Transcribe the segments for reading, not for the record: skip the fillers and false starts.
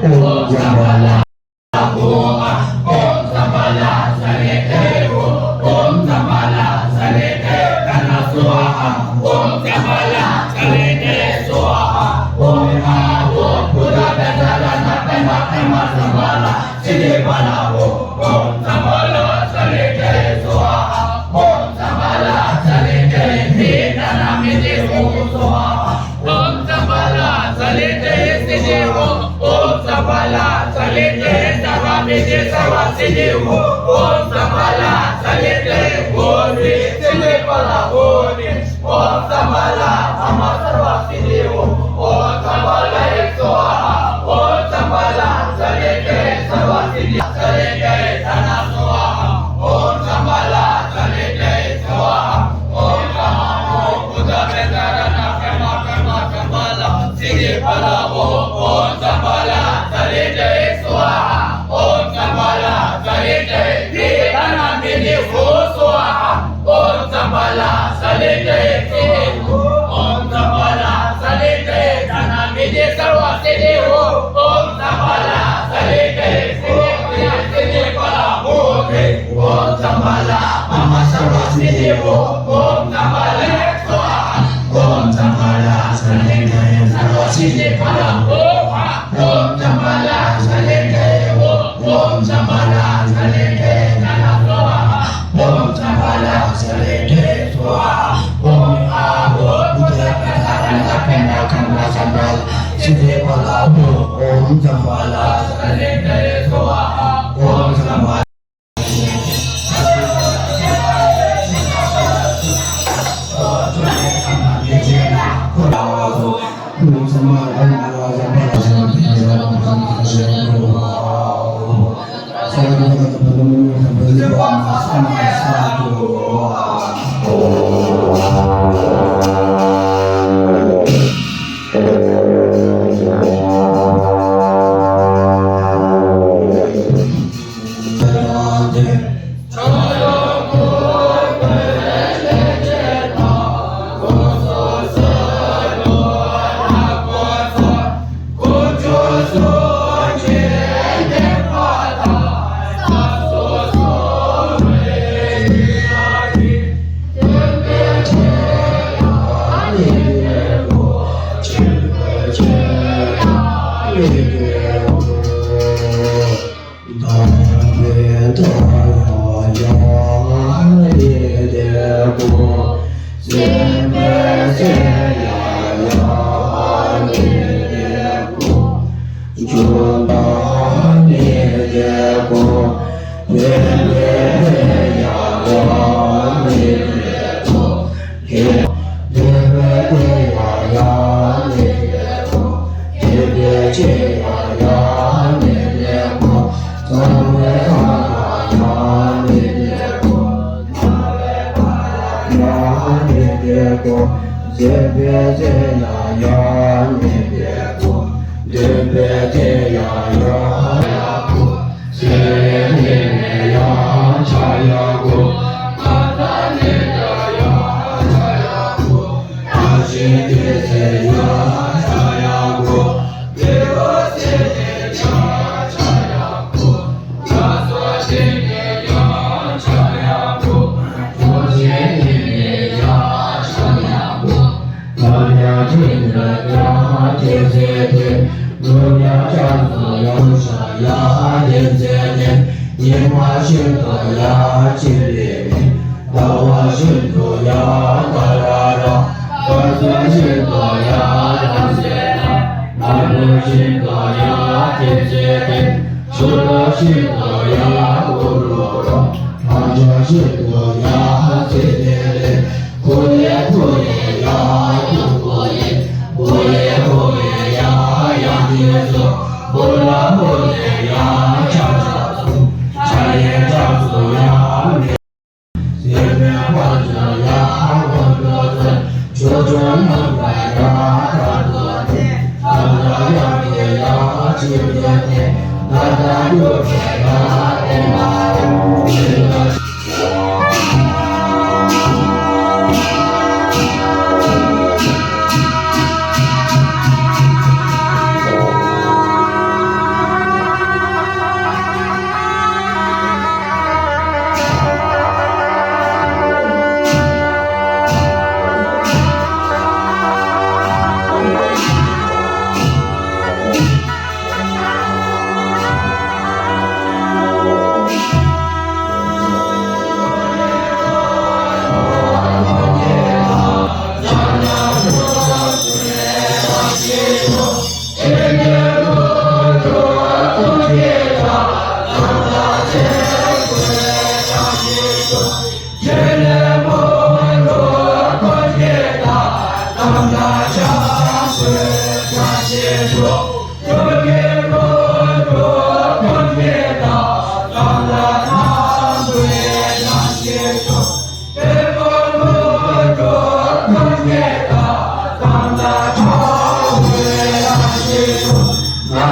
Om Sambala Om Sambala Salitewo Om Sambala Salite Kana Swaha Om Sambala Salite Swaha Om Aho Buddha Dasara Natama Kama Sambala Sidi Balawo Om Sambala Salite Swaha Om Sambala Salite Hidana Midi Swaha Om Sambala Salite Sidiwo Om Sambala Salite Saramide Sarasidiwo Om Sambala Salite Ori Sidi Balawoni Om Sambala Amasarasidiwo Om Sambala Swaha Om Sambala Salite Sarasidiwo Salite Dana Swaha Om Sambala Salite Swaha Om Namo Buddha Vedarana Kama Kama Sambala Sidi Balawo Om Sambala Salite Swaha Om Sambala Salite Hidana Midi Swaha Om Sambala Salite Sidiwo Om Sambala Salite Dana Midi Sarwasidiwo Om Sambala Salite Sidi Balawo Om Sambala Mama Sarwasidiwo Om Sambala Swaha Om Sambala Salite Sarwasidi Balawo Om Sambala Salite Om Sambala Salite Dana Swaha Om Sambala Salite Swaha Om Aho Buddha Dasara Kanda Kanda Sambala Sidi Balawo Om Sambala Salite Swaha Om Sambala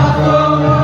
Swaha